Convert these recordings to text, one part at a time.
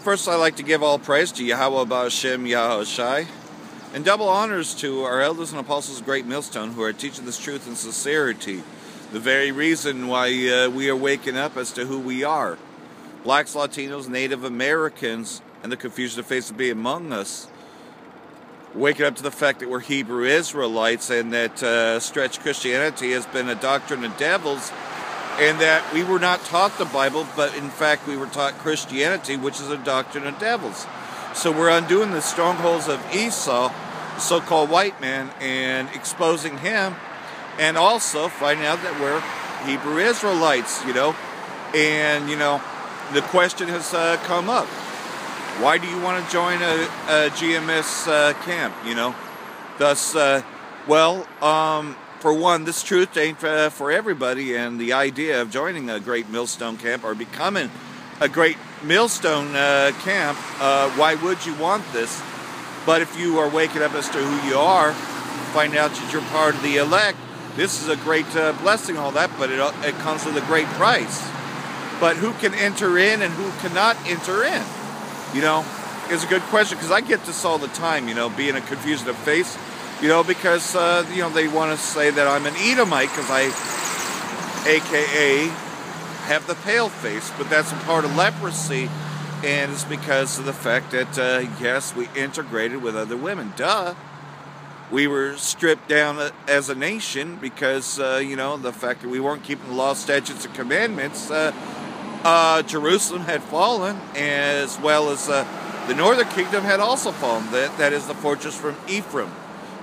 First, I'd like to give all praise to Yahweh Ba'Shem Yahushai, and double honors to our elders and apostles of Great Millstone who are teaching this truth in sincerity. The very reason why we are waking up as to who we are. Blacks, Latinos, Native Americans, and the confusion of faith to be among us. Waking up to the fact that we're Hebrew Israelites and that stretched Christianity has been a doctrine of devils, and that we were not taught the Bible, but in fact we were taught Christianity, which is a doctrine of devils. So we're undoing the strongholds of Esau, the so-called white man, and exposing him, and also finding out that we're Hebrew Israelites, And, the question has come up. Why do you want to join a GMS camp, Thus, for one, this truth ain't for everybody, and the idea of joining a Great Millstone camp or becoming a Great Millstone camp, why would you want this? But if you are waking up as to who you are, find out that you're part of the elect, this is a great blessing, all that, but it comes with a great price. But who can enter in and who cannot enter in? Is a good question, because I get this all the time, being a confusion of faith. Because, they want to say that I'm an Edomite because I, a.k.a., have the pale face, but that's a part of leprosy, and it's because of the fact that, yes, we integrated with other women. Duh. We were stripped down as a nation because, the fact that we weren't keeping the law, statutes, and commandments. Jerusalem had fallen, as well as the northern kingdom had also fallen. That is the fortress from Ephraim.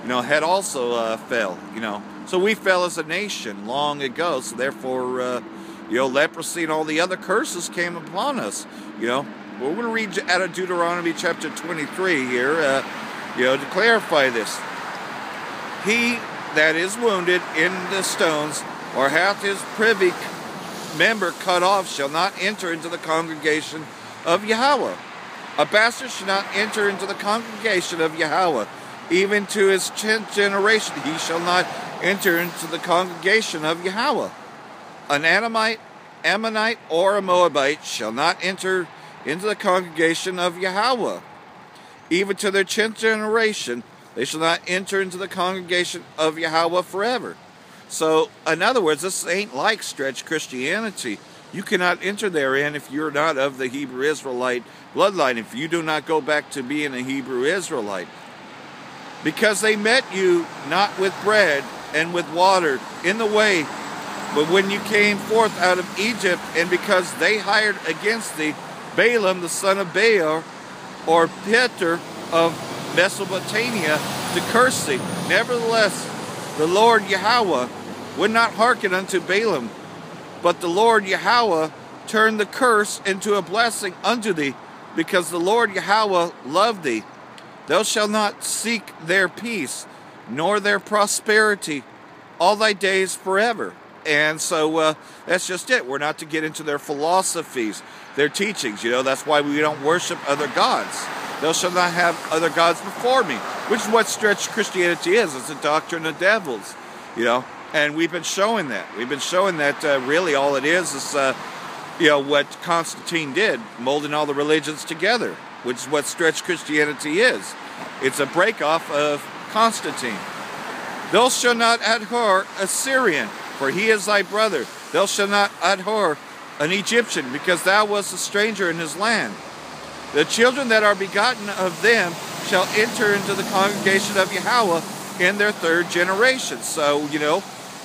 Had also fell, So we fell as a nation long ago, so therefore, leprosy and all the other curses came upon us, We're going to read out of Deuteronomy chapter 23 here, to clarify this. He that is wounded in the stones, or hath his privy member cut off, shall not enter into the congregation of Yahweh. A bastard shall not enter into the congregation of Yahweh. Even to his 10th generation he shall not enter into the congregation of Yahweh. An Anamite, Ammonite, or a Moabite shall not enter into the congregation of Yahweh. Even to their 10th generation they shall not enter into the congregation of Yahweh forever. So, in other words, this ain't like stretched Christianity. You cannot enter therein if you're not of the Hebrew Israelite bloodline, if you do not go back to being a Hebrew Israelite. Because they met you not with bread and with water in the way, but when you came forth out of Egypt, and because they hired against thee Balaam the son of Beor, or Peter of Mesopotamia, to curse thee. Nevertheless, the Lord Yahweh would not hearken unto Balaam, but the Lord Yahweh turned the curse into a blessing unto thee, because the Lord Yahweh loved thee. Thou shalt not seek their peace, nor their prosperity, all thy days forever. And so that's just it. We're not to get into their philosophies, their teachings. That's why we don't worship other gods. Thou shalt not have other gods before me, which is what stretched Christianity is. It's a doctrine of devils, And we've been showing that. We've been showing that really all it is what Constantine did, molding all the religions together, which is what stretched Christianity is. It's a break-off of Constantine. Thou shalt not abhor a Syrian, for he is thy brother. Thou shalt not abhor an Egyptian, because thou wast a stranger in his land. The children that are begotten of them shall enter into the congregation of Yahweh in their 3rd generation. So,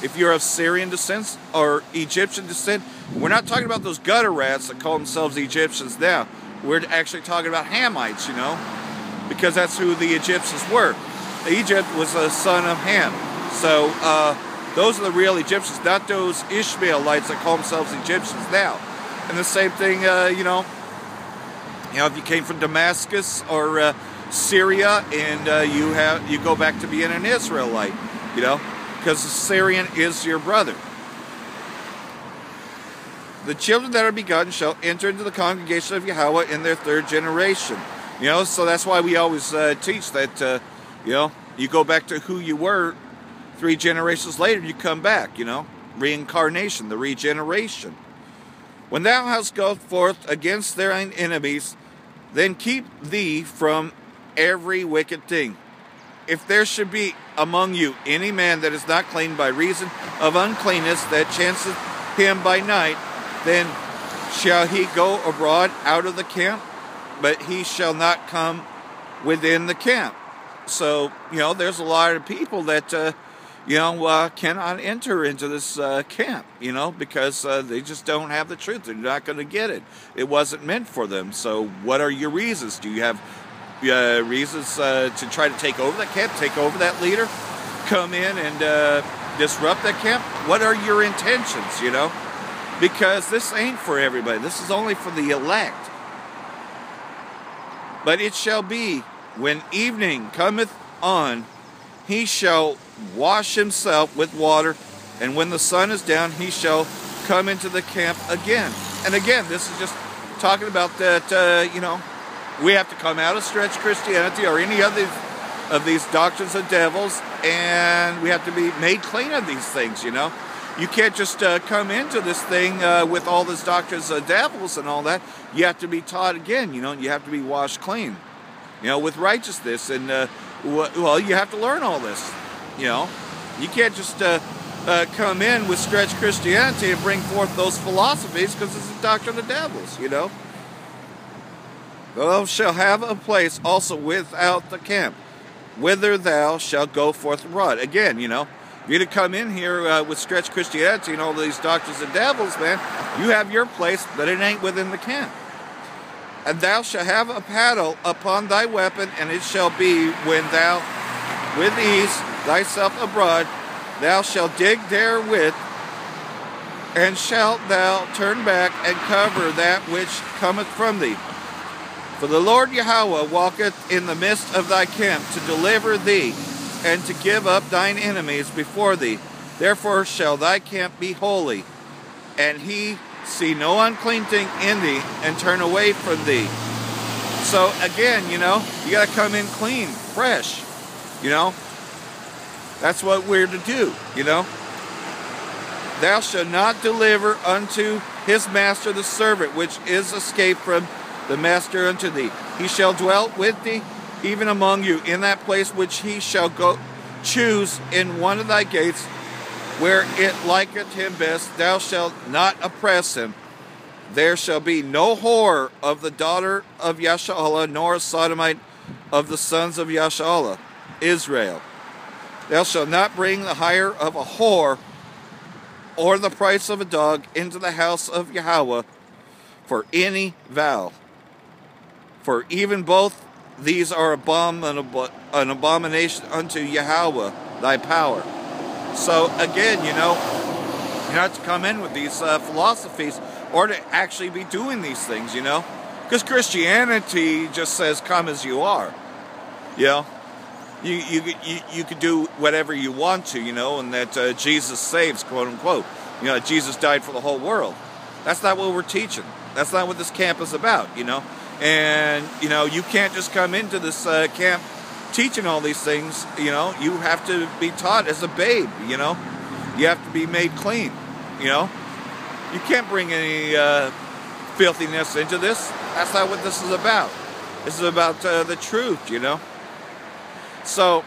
if you're of Syrian descent or Egyptian descent, we're not talking about those gutter rats that call themselves Egyptians now. We're actually talking about Hamites, because that's who the Egyptians were. Egypt was a son of Ham. So those are the real Egyptians, not those Ishmaelites that call themselves Egyptians now. And the same thing, if you came from Damascus or Syria, and you go back to being an Israelite, because the Syrian is your brother. The children that are begotten shall enter into the congregation of Yahweh in their 3rd generation. So that's why we always teach that, you go back to who you were 3 generations later, you come back, reincarnation, the regeneration. When thou hast gone forth against their enemies, then keep thee from every wicked thing. If there should be among you any man that is not clean by reason of uncleanness that chanceth him by night, then shall he go abroad out of the camp, but he shall not come within the camp. So, there's a lot of people that, cannot enter into this camp, because they just don't have the truth. They're not going to get it. It wasn't meant for them. So what are your reasons? Do you have reasons to try to take over that camp, take over that leader, come in and disrupt that camp? What are your intentions, Because this ain't for everybody. This is only for the elect. But it shall be, when evening cometh on, he shall wash himself with water, and when the sun is down, he shall come into the camp again. And again, this is just talking about that, we have to come out of stretch Christianity or any other of these doctrines of devils, and we have to be made clean of these things, You can't just come into this thing with all these doctrines of devils and all that. You have to be taught again, You have to be washed clean, with righteousness. And, you have to learn all this, You can't just come in with stretch Christianity and bring forth those philosophies because it's a doctrine of devils, Thou shalt have a place also without the camp, whither thou shalt go forth abroad. Again, you're to come in here with stretch Christianity and all these doctrines of devils, man. You have your place, but it ain't within the camp. And thou shalt have a paddle upon thy weapon, and it shall be when thou with ease thyself abroad, thou shalt dig therewith, and shalt thou turn back and cover that which cometh from thee. For the Lord Yahweh walketh in the midst of thy camp to deliver thee, and to give up thine enemies before thee. Therefore shall thy camp be holy, and he see no unclean thing in thee, and turn away from thee. So again, you got to come in clean, fresh, That's what we're to do, Thou shalt not deliver unto his master the servant which is escaped from the master unto thee. He shall dwell with thee, even among you, in that place which he shall go choose in one of thy gates, where it liketh him best. Thou shalt not oppress him. There shall be no whore of the daughter of Yashalah, nor a sodomite of the sons of Yashalah, Israel. Thou shalt not bring the hire of a whore, or the price of a dog, into the house of Yahweh for any vow. For even both these are an abomination unto Yahweh, thy power. So again, you have to come in with these philosophies, or to actually be doing these things, Because Christianity just says, come as you are, You could do whatever you want to, and that Jesus saves, quote unquote. Jesus died for the whole world. That's not what we're teaching. That's not what this camp is about, And, you can't just come into this camp teaching all these things, You have to be taught as a babe, You have to be made clean, You can't bring any filthiness into this. That's not what this is about. This is about the truth, So,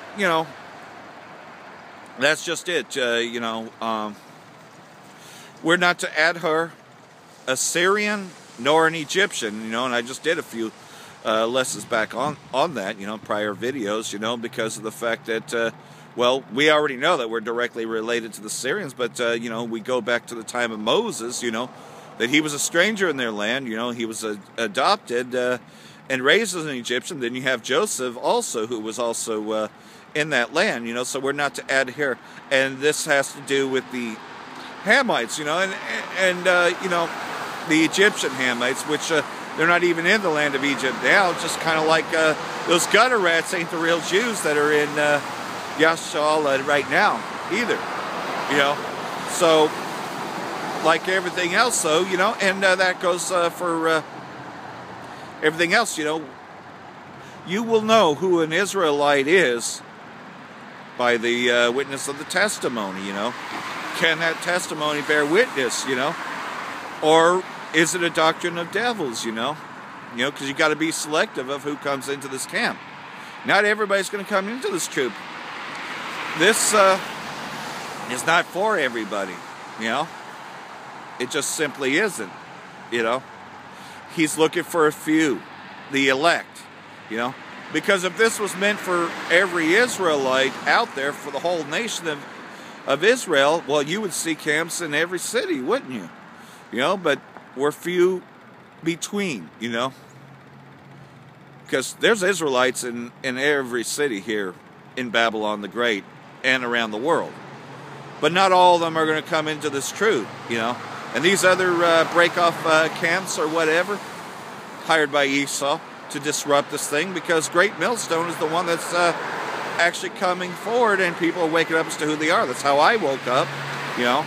that's just it, we're not to add her a Syrian nor an Egyptian, and I just did a few lessons back on that, prior videos, because of the fact that, we already know that we're directly related to the Syrians, but, we go back to the time of Moses, that he was a stranger in their land, he was adopted and raised as an Egyptian. Then you have Joseph also, who was also in that land, so we're not to add here. And this has to do with the Hamites, and the Egyptian Hamites, which they're not even in the land of Egypt now. Just kind of like those gutter rats ain't the real Jews that are in Yashalah right now either, So, like everything else, though, and that goes for everything else, you will know who an Israelite is by the witness of the testimony, Can that testimony bear witness, Or is it a doctrine of devils, You know, because you got to be selective of who comes into this camp. Not everybody's going to come into this troop. This is not for everybody, you know. It just simply isn't, you know. He's looking for a few, the elect, you know. Because if this was meant for every Israelite out there, for the whole nation of Israel, well, you would see camps in every city, wouldn't you? You know, but we're few between, you know. Because there's Israelites in every city here in Babylon the Great and around the world. But not all of them are going to come into this truth, you know. And these other break-off camps or whatever, hired by Esau to disrupt this thing, because Great Millstone is the one that's actually coming forward, and people are waking up as to who they are. That's how I woke up, you know.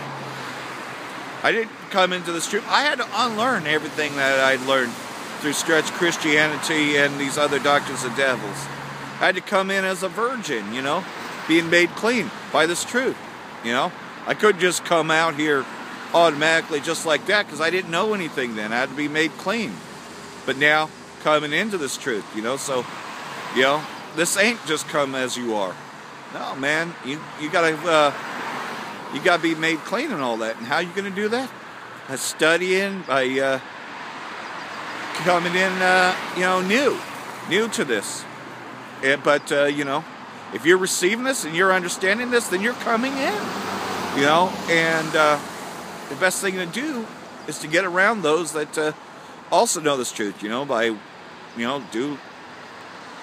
I didn't come into this truth. I had to unlearn everything that I'd learned through stretch Christianity and these other doctrines of devils. I had to come in as a virgin, you know, being made clean by this truth, you know. I couldn't just come out here automatically just like that, because I didn't know anything then. I had to be made clean. But now, coming into this truth, you know, so, you know, this ain't just come as you are. No, man, you gotta be made clean and all that. And how you gonna do that? By studying, by coming in, you know, new to this. But you know, if you're receiving this and you're understanding this, then you're coming in, you know. And the best thing to do is to get around those that also know this truth, you know, by, you know,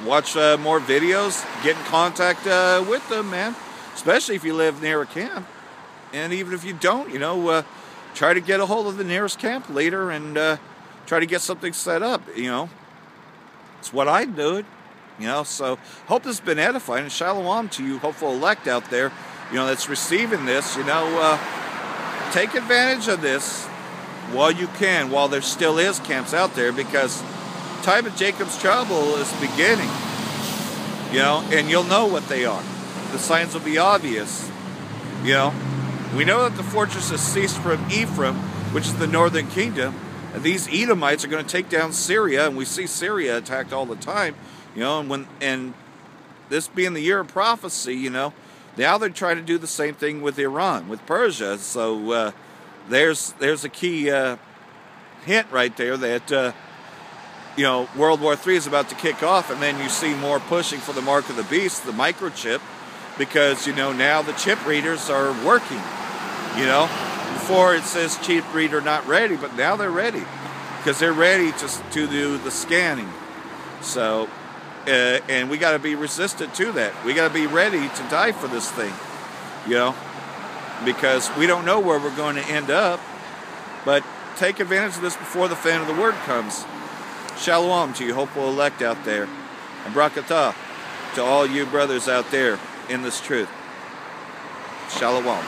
watch more videos, get in contact with them, man. Especially if you live near a camp. And even if you don't, you know, try to get a hold of the nearest camp leader and try to get something set up, you know. It's what I do, you know. So hope this has been edifying, and shalom to you hopeful elect out there, you know, that's receiving this. You know, take advantage of this while you can, while there still is camps out there, because time of Jacob's trouble is beginning, you know, and you'll know what they are. The signs will be obvious, you know. We know that the fortress has ceased from Ephraim, which is the northern kingdom, and these Edomites are going to take down Syria, and we see Syria attacked all the time, you know. And this being the year of prophecy, you know, now they're trying to do the same thing with Iran, with Persia. So there's a key hint right there that you know, World War III is about to kick off, and then you see more pushing for the mark of the beast, the microchip, because, you know, now the chip readers are working, you know. Before it says chip reader not ready, but now they're ready, because they're ready to do the scanning. So, and we got to be resistant to that. We got to be ready to die for this thing, you know, because we don't know where we're going to end up. But take advantage of this before the fan of the word comes. Shalom to you hopeful elect out there, and brakatah to all you brothers out there in this truth. Shalom.